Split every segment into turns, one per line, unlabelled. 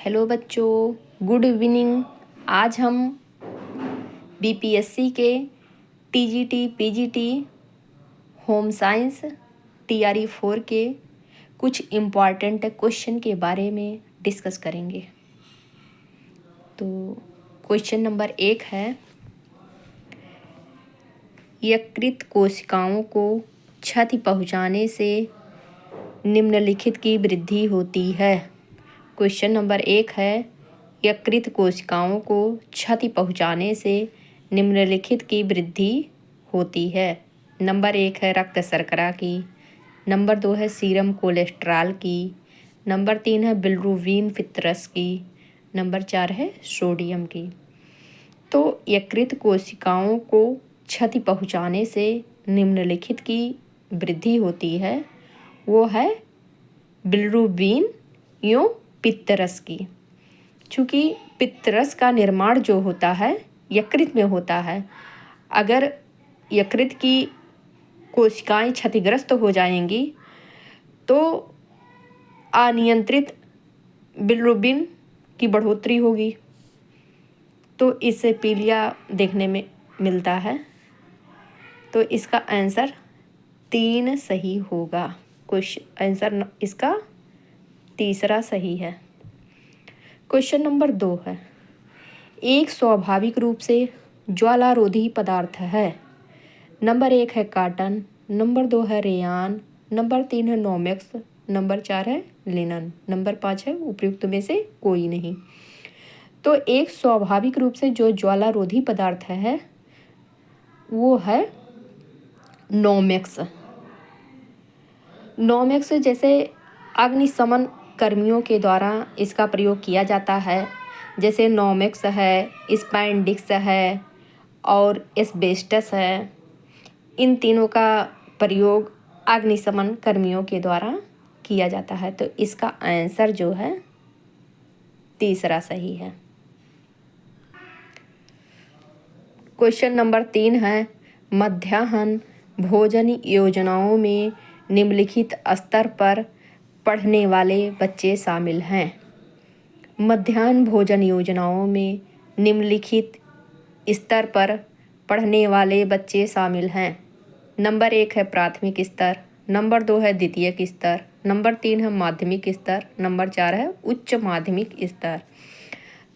Hello बच्चों, good evening. आज हम बीपीएससी के TGT, PGT, home science, TRE 4 के कुछ इम्पॉर्टेंट क्वेश्चन के बारे में डिस्कस करेंगे। तो क्वेश्चन नंबर 1 है, यकृत कोशिकाओं को क्षति पहुंचाने से निम्नलिखित की वृद्धि होती है। क्वेश्चन नंबर 1 है, यकृत कोशिकाओं को क्षति पहुंचाने से निम्नलिखित की वृद्धि होती है। नंबर 1 है रक्त शर्करा की, नंबर 2 है सीरम कोलेस्ट्रॉल की, नंबर 3 है बिलिरुबिन फितरस की, नंबर 4 है सोडियम की। तो यकृत कोशिकाओं को क्षति पहुंचाने से निम्नलिखित की वृद्धि होती है, वो है बिलिरुबिन या पित्तरस की। चूँकि पित्तरस का निर्माण जो होता है यकृत में होता है, अगर यकृत की कोशिकाएं क्षतिग्रस्त हो जाएंगी तो अनियंत्रित बिलिरुबिन की बढ़ोतरी होगी, तो इससे पीलिया देखने में मिलता है। तो इसका आंसर 3 सही होगा। क्वेश्चन आंसर इसका तीसरा सही है। क्वेश्चन नंबर 2 है, एक स्वाभाविक रूप से ज्वालारोधी पदार्थ है। नंबर 1 है काटन, नंबर 2 है रेयान, नंबर 3 है नोमेक्स, नंबर 4 है लिनन, नंबर 5 है उपयुक्त में से कोई नहीं। तो एक स्वाभाविक रूप से जो ज्वालारोधी पदार्थ है वो है नोमेक्स। नोमेक्स जैसे अग्निशमन कर्मियों के द्वारा इसका प्रयोग किया जाता है, जैसे नोमेक्स है, स्पैंडिक्स है और एस्बेस्टस है। इन तीनों का प्रयोग अग्निशमन कर्मियों के द्वारा किया जाता है। तो इसका आंसर जो है तीसरा सही है। क्वेश्चन नंबर 3 है, मध्याह्न भोजन योजनाओं में निम्नलिखित स्तर पर पढ़ने वाले बच्चे शामिल हैं। मध्याह्न भोजन योजनाओं में निम्नलिखित स्तर पर पढ़ने वाले बच्चे शामिल हैं। नंबर 1 है प्राथमिक स्तर, नंबर 2 है द्वितीयक स्तर, नंबर 3 है माध्यमिक स्तर, नंबर 4 है उच्च माध्यमिक स्तर।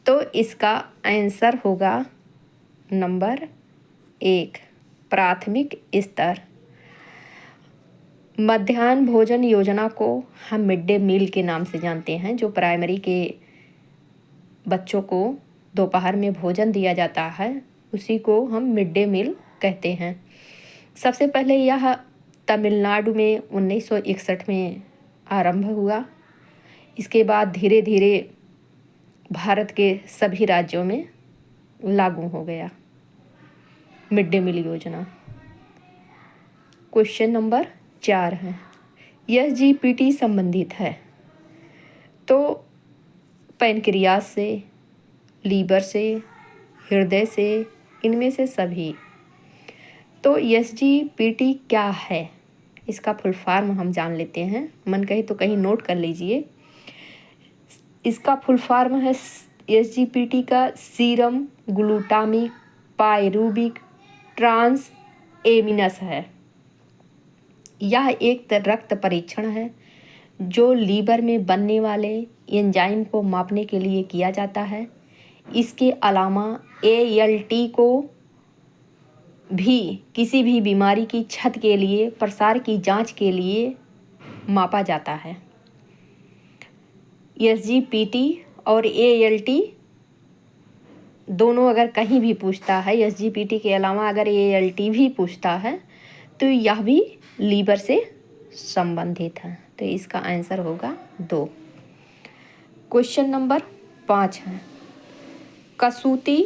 तो इसका आंसर होगा नंबर 1 प्राथमिक स्तर। मध्याह्न भोजन योजना को हम मिड डे मील के नाम से जानते हैं। जो प्राइमरी के बच्चों को दोपहर में भोजन दिया जाता है उसी को हम मिड डे मील कहते हैं। सबसे पहले यह तमिलनाडु में 1961 में आरंभ हुआ। इसके बाद धीरे धीरे भारत के सभी राज्यों में लागू हो गया मिड डे मील योजना। क्वेश्चन नंबर 4 है, एसजीपीटी संबंधित है। तो पैनक्रियास से, लीवर से, हृदय से, इनमें से सभी। तो एसजीपीटी क्या है, इसका फुल फॉर्म हम जान लेते हैं। मन कहे तो कहीं नोट कर लीजिए। इसका फुल फॉर्म है एसजीपीटी का सीरम ग्लूटामिक पाइरूबिक ट्रांस एमिनस है। यह एक रक्त परीक्षण है जो लीवर में बनने वाले एंजाइम को मापने के लिए किया जाता है। इसके अलावा एएलटी को भी किसी भी बीमारी की क्षति के लिए प्रसार की जांच के लिए मापा जाता है। एसजीपीटी और एएलटी दोनों अगर कहीं भी पूछता है, एसजीपीटी के अलावा अगर एएलटी भी पूछता है तो यह भी लीवर से संबंधित है। तो इसका आंसर होगा 2। क्वेश्चन नंबर 5 है, कसूती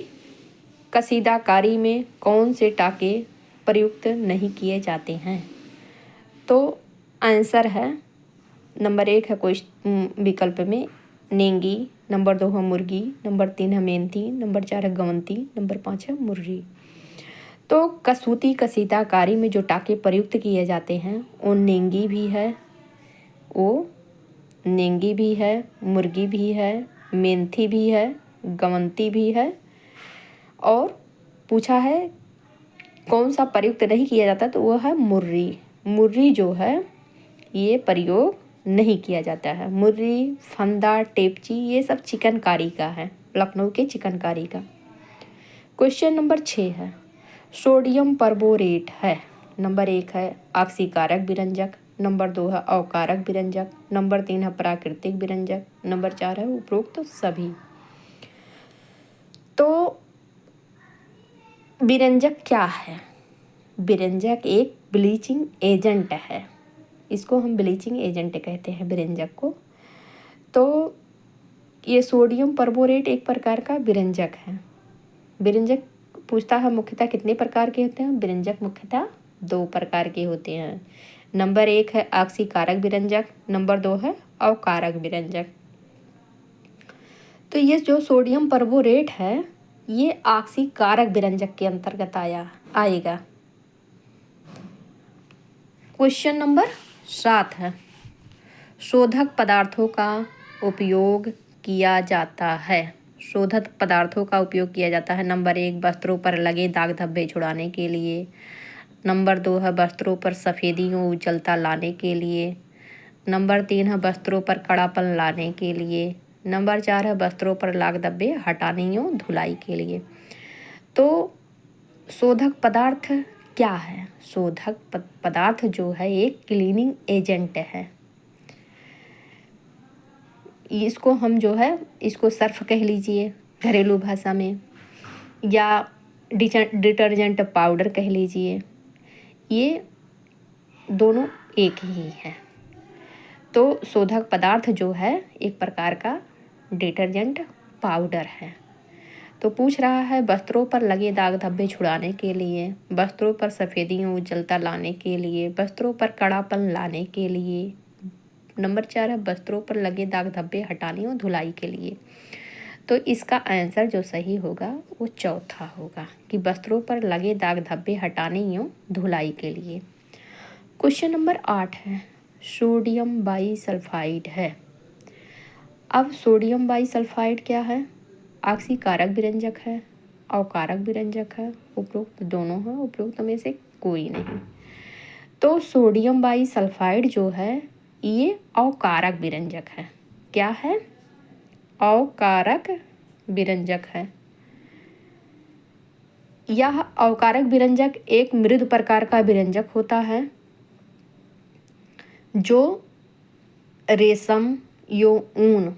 कसीदाकारी में कौन से टाके प्रयुक्त नहीं किए जाते हैं। तो आंसर है नंबर 1 है क्वेश्चन विकल्प में नेंगी, नंबर 2 है मुर्गी, नंबर 3 है मेंथी, नंबर 4 है गवंती, नंबर 5 है मुर्री। तो कसूती कसीदाकारी में जो टाके प्रयुक्त किए जाते हैं वो नेंगी भी है, मुर्गी भी है, मेंथी भी है, गवंती भी है, और पूछा है कौन सा प्रयुक्त नहीं किया जाता, तो वह है मुर्री। मुर्री जो है ये प्रयोग नहीं किया जाता है। मुर्री, फंदा, टेपची ये सब चिकनकारी का है, लखनऊ के चिकनकारी का। क्वेश्चन नंबर 6 है, सोडियम परबोरेट है। नंबर 1 है ऑक्सीकारक विरंजक, नंबर 2 है अवकारक विरंजक, नंबर 3 है प्राकृतिक विरंजक, नंबर 4 है उपरोक्त सभी। तो विरंजक क्या है? विरंजक एक ब्लीचिंग एजेंट है, इसको हम ब्लीचिंग एजेंट कहते हैं विरंजक को। तो ये सोडियम परबोरेट एक प्रकार का विरंजक है। विरंजक पूछता है मुख्यतः कितने प्रकार के होते हैं? विरंजक मुख्यतः 2 प्रकार के होते हैं। नंबर 1 है ऑक्सीकारक विरंजक, नंबर 2 है अवकारक विरंजक। तो ये जो सोडियम परबोरेट है ये ऑक्सीकारक विरंजक के अंतर्गत आएगा। क्वेश्चन नंबर 7 है, शोधक पदार्थों का उपयोग किया जाता है। शोधक पदार्थों का उपयोग किया जाता है। नंबर 1 वस्त्रों पर लगे दाग धब्बे छुड़ाने के लिए, नंबर 2 है वस्त्रों पर सफ़ेदी और उज्ज्वलता लाने के लिए, नंबर 3 है वस्त्रों पर कड़ापन लाने के लिए, नंबर 4 है वस्त्रों पर लाग धब्बे हटाने और धुलाई के लिए। तो शोधक पदार्थ क्या है? शोधक पदार्थ जो है एक क्लीनिंग एजेंट है। इसको हम जो है इसको सर्फ कह लीजिए घरेलू भाषा में, या डिटर्जेंट पाउडर कह लीजिए, ये दोनों एक ही है। तो शोधक पदार्थ जो है एक प्रकार का डिटर्जेंट पाउडर है। तो पूछ रहा है वस्त्रों पर लगे दाग धब्बे छुड़ाने के लिए, वस्त्रों पर सफ़ेदी और उज्ज्वलता लाने के लिए, वस्त्रों पर कड़ापन लाने के लिए, नंबर 4 है वस्त्रों पर लगे दाग धब्बे हटाने और धुलाई के लिए। तो इसका आंसर जो सही होगा वो चौथा होगा कि वस्त्रों पर लगे दाग धब्बे हटाने और धुलाई के लिए। क्वेश्चन नंबर 8 है, सोडियम बाईसल्फाइड है। अब सोडियम बाईसल्फाइड क्या है? ऑक्सीकारक विरंजक है, अवकारक विरंजक है, उपरोक्त दोनों है, उपरोक्त में से कोई नहीं। तो सोडियम बाईसल्फाइड जो है ये अवकारक विरंजक है। क्या है? अवकारक विरंजक है। यह अवकारक विरंजक एक मृदु प्रकार का विरंजक होता है जो रेशम यो ऊन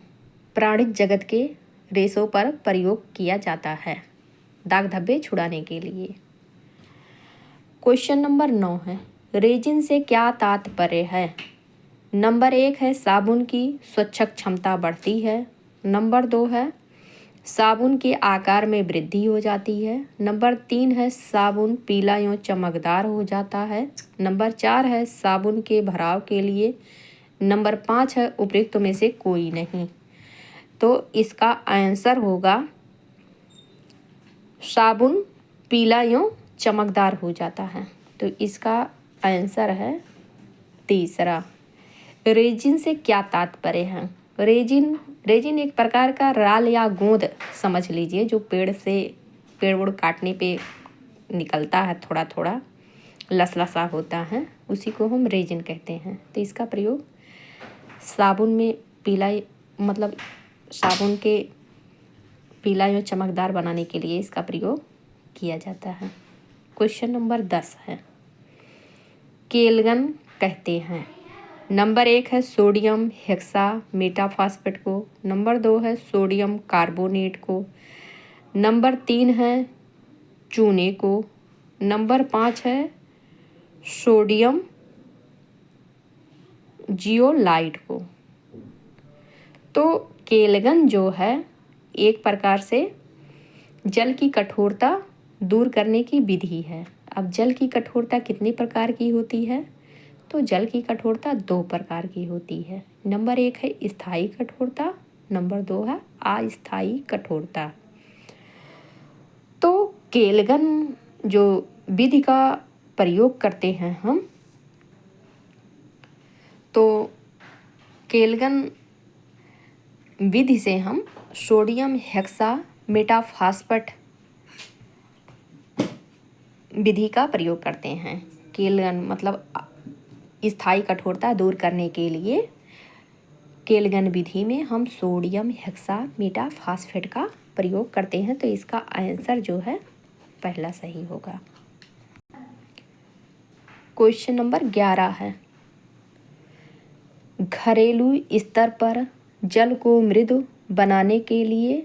प्राणिक जगत के रेशों पर प्रयोग किया जाता है दाग धब्बे छुड़ाने के लिए। क्वेश्चन नंबर 9 है, रेजिन से क्या तात्पर्य है? नंबर 1 है साबुन की स्वच्छक क्षमता बढ़ती है, नंबर 2 है साबुन के आकार में वृद्धि हो जाती है, नंबर 3 है साबुन पीला एवं चमकदार हो जाता है, नंबर 4 है साबुन के भराव के लिए, नंबर 5 है उपयुक्त में से कोई नहीं। तो इसका आंसर होगा साबुन पीला एवं चमकदार हो जाता है। तो इसका आंसर है तीसरा। रेजिन से क्या तात्पर्य है? रेजिन एक प्रकार का राल या गोंद समझ लीजिए, जो पेड़ वोड़ काटने पे निकलता है, थोड़ा थोड़ा लसलसा होता है, उसी को हम रेजिन कहते हैं। तो इसका प्रयोग साबुन में मतलब साबुन के पीला या चमकदार बनाने के लिए इसका प्रयोग किया जाता है। क्वेश्चन नंबर 10 है, केलगन कहते हैं। नंबर 1 है सोडियम हेक्सा मेटाफॉस्फेट को, नंबर 2 है सोडियम कार्बोनेट को, नंबर 3 है चूने को, नंबर 5 है सोडियम जियोलाइट को। तो केलगन जो है एक प्रकार से जल की कठोरता दूर करने की विधि है। अब जल की कठोरता कितनी प्रकार की होती है? तो जल की कठोरता 2 प्रकार की होती है। नंबर 1 है स्थायी कठोरता, नंबर 2 है अस्थायी कठोरता। तो केलगन जो विधि का प्रयोग करते हैं हम, तो केलगन विधि से हम सोडियम हेक्सा मेटाफॉस्फेट विधि का प्रयोग करते हैं। केलगन मतलब स्थायी कठोरता दूर करने के लिए केलगन विधि में हम सोडियम हेक्सा मेटाफॉस्फेट का प्रयोग करते हैं। तो इसका आंसर जो है पहला सही होगा। क्वेश्चन नंबर 11 है, घरेलू स्तर पर जल को मृदु बनाने के लिए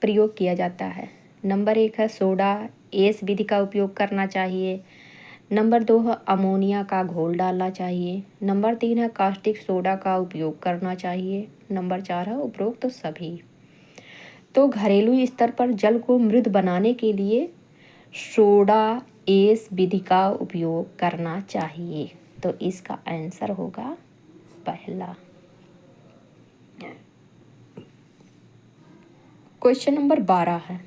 प्रयोग किया जाता है। नंबर 1 है सोडा एस विधि का उपयोग करना चाहिए। नंबर 2 है अमोनिया का घोल डालना चाहिए। नंबर 3 है कास्टिक सोडा का उपयोग करना चाहिए। नंबर 4 है उपरोक्त सभी। तो घरेलू स्तर पर जल को मृदु बनाने के लिए सोडा एस विधि का उपयोग करना चाहिए। तो इसका आंसर होगा पहला। क्वेश्चन नंबर 12 है,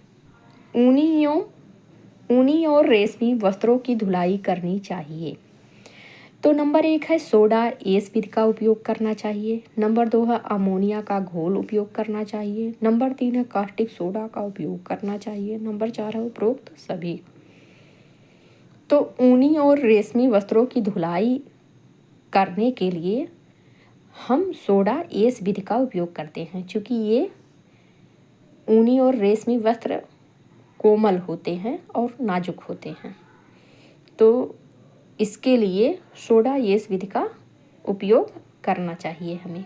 ऊनी और रेशमी वस्त्रों की धुलाई करनी चाहिए। तो नंबर 1 है सोडा एस विधि का उपयोग करना चाहिए। नंबर 2 है अमोनिया का घोल उपयोग करना चाहिए। नंबर 3 है कास्टिक सोडा का उपयोग करना चाहिए। नंबर 4 है उपरोक्त सभी। तो ऊनी और रेशमी वस्त्रों की धुलाई करने के लिए हम सोडा एस विधि का उपयोग करते हैं, क्योंकि ये ऊनी और रेशमी वस्त्र कोमल होते हैं और नाजुक होते हैं। तो इसके लिए सोडा एस विधि का उपयोग करना चाहिए हमें।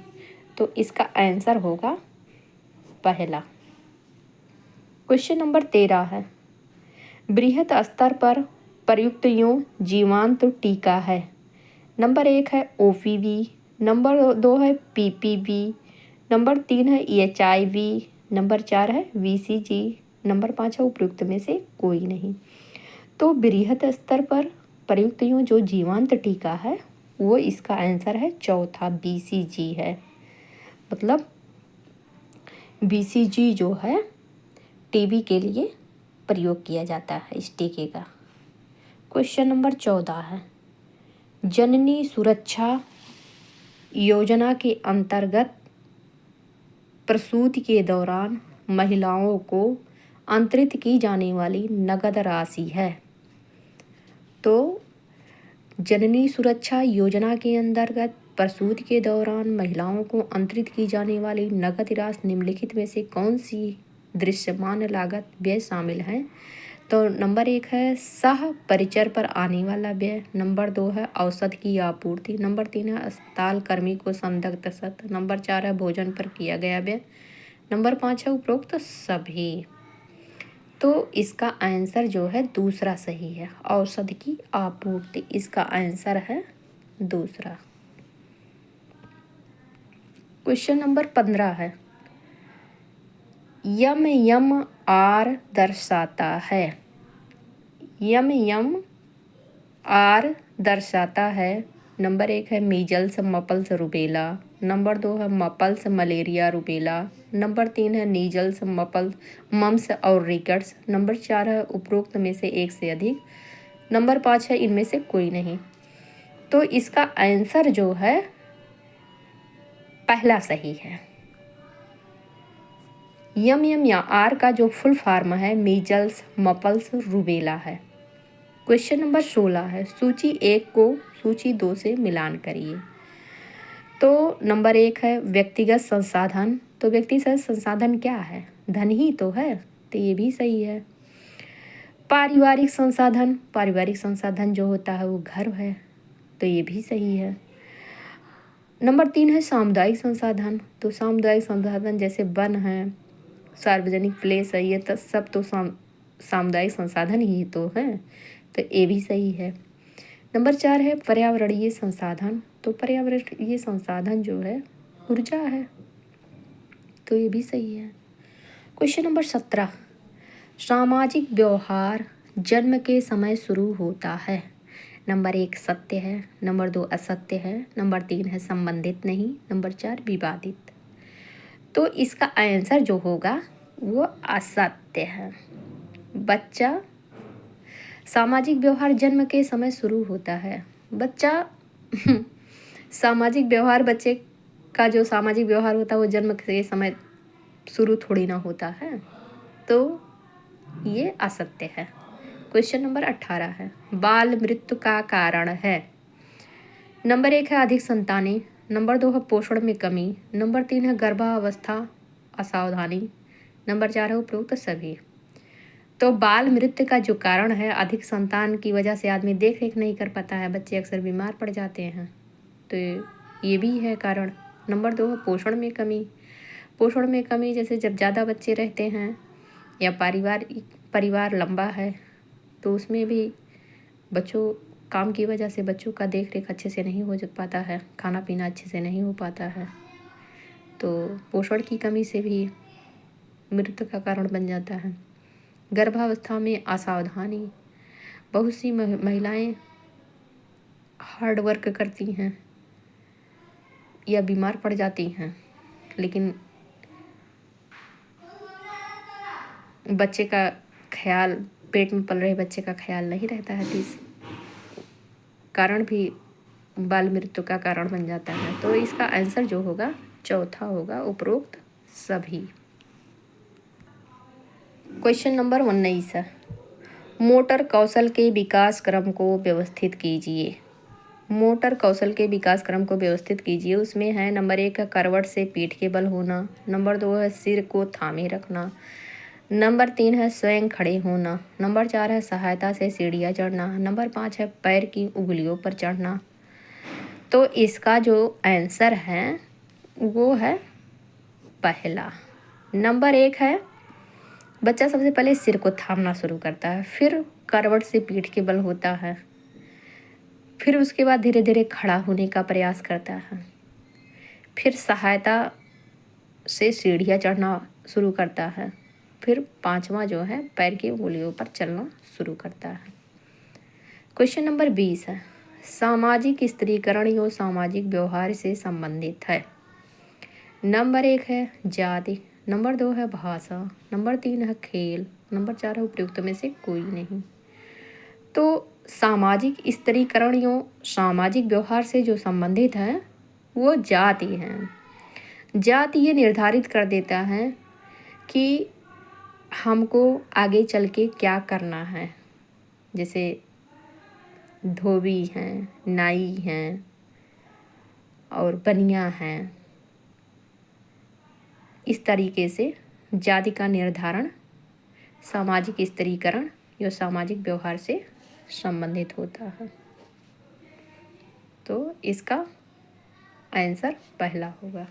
तो इसका आंसर होगा पहला। क्वेश्चन नंबर 13 है, बृहत स्तर पर प्रयुक्त यूं जीवांत टीका है। नंबर 1 है ओपीवी। नंबर 2 है पीपीवी। नंबर 3 है एचआईवी। नंबर 4 है वीसीजी। नंबर 5 है उपयुक्त में से कोई नहीं। तो बृहत स्तर पर प्रयुक्त यूं जो जीवांत टीका है वो इसका आंसर है चौथा, बीसीजी है। मतलब बीसीजी जो है टीबी के लिए प्रयोग किया जाता है इस टीके का। क्वेश्चन नंबर 14 है, जननी सुरक्षा योजना के अंतर्गत प्रसूति के दौरान महिलाओं को अंतरित की जाने वाली नगद राशि है। तो जननी सुरक्षा योजना के अंतर्गत प्रसूति के दौरान महिलाओं को अंतरित की जाने वाली नगद राशि निम्नलिखित में से कौन सी दृश्यमान लागत व्यय शामिल है। तो नंबर 1 है सह परिचर पर आने वाला व्यय। नंबर 2 है औषध की आपूर्ति। नंबर 3 है अस्पताल कर्मी को संदिग्ध सत्र। नंबर 4 है भोजन पर किया गया व्यय। नंबर 5 है उपरोक्त सभी। तो इसका आंसर जो है दूसरा सही है, औषध की आपूर्ति। इसका आंसर है दूसरा। क्वेश्चन नंबर 15 है, यम यम आर दर्शाता है। यम आर दर्शाता है। नंबर 1 है मीजल्स मपल्स रुबेला। नंबर 2 है मपल्स मलेरिया रुबेला। नंबर 3 है नीजल्स मपल्स मम्स और रिकट्स। नंबर 4 है उपरोक्त में से एक से अधिक। नंबर 5 है इनमें से कोई नहीं। तो इसका आंसर जो है पहला सही है। यम या आर का जो फुल फॉर्म है मीजल्स मपल्स रुबेला है। क्वेश्चन नंबर 16 है, सूची 1 को सूची 2 से मिलान करिए। तो नंबर 1 है व्यक्तिगत संसाधन। तो व्यक्तिगत संसाधन क्या है, धन ही तो है, तो ये भी सही है। पारिवारिक संसाधन, पारिवारिक संसाधन जो होता है वो घर है, तो ये भी सही है। नंबर 3 है सामुदायिक संसाधन। तो सामुदायिक संसाधन जैसे वन है, सार्वजनिक प्लेस है, ये तो सब तो सामुदायिक संसाधन ही तो है, तो ये भी सही है। नंबर 4 है पर्यावरणीय संसाधन। तो पर्यावरणीय संसाधन जो है ऊर्जा है, तो ये भी सही है। क्वेश्चन नंबर 17, सामाजिक व्यवहार जन्म के समय शुरू होता है। नंबर 1 सत्य है। नंबर 2 असत्य है। नंबर 3 है संबंधित नहीं। नंबर 4 विवादित। तो इसका आंसर जो होगा वो असत्य है। बच्चा सामाजिक व्यवहार जन्म के समय शुरू होता है। बच्चा सामाजिक व्यवहार, बच्चे का जो सामाजिक व्यवहार होता है वो जन्म के समय शुरू थोड़ी ना होता है, तो ये असत्य है। क्वेश्चन नंबर 18 है, बाल मृत्यु का कारण है। नंबर 1 है अधिक संतानें, नंबर 2 है पोषण में कमी, नंबर 3 है गर्भावस्था असावधानी, नंबर 4 है उपरोक्त सभी। तो बाल मृत्यु का जो कारण है, अधिक संतान की वजह से आदमी देख रेख नहीं कर पाता है, बच्चे अक्सर बीमार पड़ जाते हैं, तो ये भी है कारण। नंबर 2 है पोषण में कमी। पोषण में कमी जैसे जब ज़्यादा बच्चे रहते हैं या परिवार लंबा है, तो उसमें भी बच्चों काम की वजह से बच्चों का देख रेख अच्छे से नहीं हो पाता है, खाना पीना अच्छे से नहीं हो पाता है, तो पोषण की कमी से भी मृत्यु का कारण बन जाता है। गर्भावस्था में असावधानी, बहुत सी महिलाएं हार्ड वर्क करती हैं या बीमार पड़ जाती हैं, लेकिन बच्चे का ख्याल, पेट में पल रहे बच्चे का ख्याल नहीं रहता है, तो इस कारण भी बाल मृत्यु का कारण बन जाता है। तो इसका आंसर जो होगा चौथा होगा, उपरोक्त सभी। क्वेश्चन नंबर 19 है, मोटर कौशल के विकास क्रम को व्यवस्थित कीजिए। मोटर कौशल के विकास क्रम को व्यवस्थित कीजिए। उसमें है नंबर 1 है करवट से पीठ के बल होना, नंबर 2 है सिर को थामे रखना, नंबर 3 है स्वयं खड़े होना, नंबर 4 है सहायता से सीढ़ियाँ चढ़ना, नंबर 5 है पैर की उंगलियों पर चढ़ना। तो इसका जो आंसर है वो है पहला। नंबर 1 है बच्चा सबसे पहले सिर को थामना शुरू करता है, फिर करवट से पीठ के बल होता है, फिर उसके बाद धीरे धीरे खड़ा होने का प्रयास करता है, फिर सहायता से सीढ़ियाँ चढ़ना शुरू करता है, फिर पांचवा जो है पैर की उंगलियों पर चलना शुरू करता है। क्वेश्चन नंबर 20 है, सामाजिक स्त्रीकरण या सामाजिक व्यवहार से संबंधित है। नंबर 1 है जाति, नंबर 2 है भाषा, नंबर 3 है खेल, नंबर 4 है उपयुक्त में से कोई नहीं। तो सामाजिक स्त्रीकरण या सामाजिक व्यवहार से जो संबंधित है वो जाति है। जाति ये निर्धारित कर देता है कि हमको आगे चल के क्या करना है, जैसे धोबी हैं, नाई हैं और बनिया हैं, इस तरीके से जाति का निर्धारण सामाजिक स्त्रीकरण या सामाजिक व्यवहार से संबंधित होता है। तो इसका आंसर पहला होगा।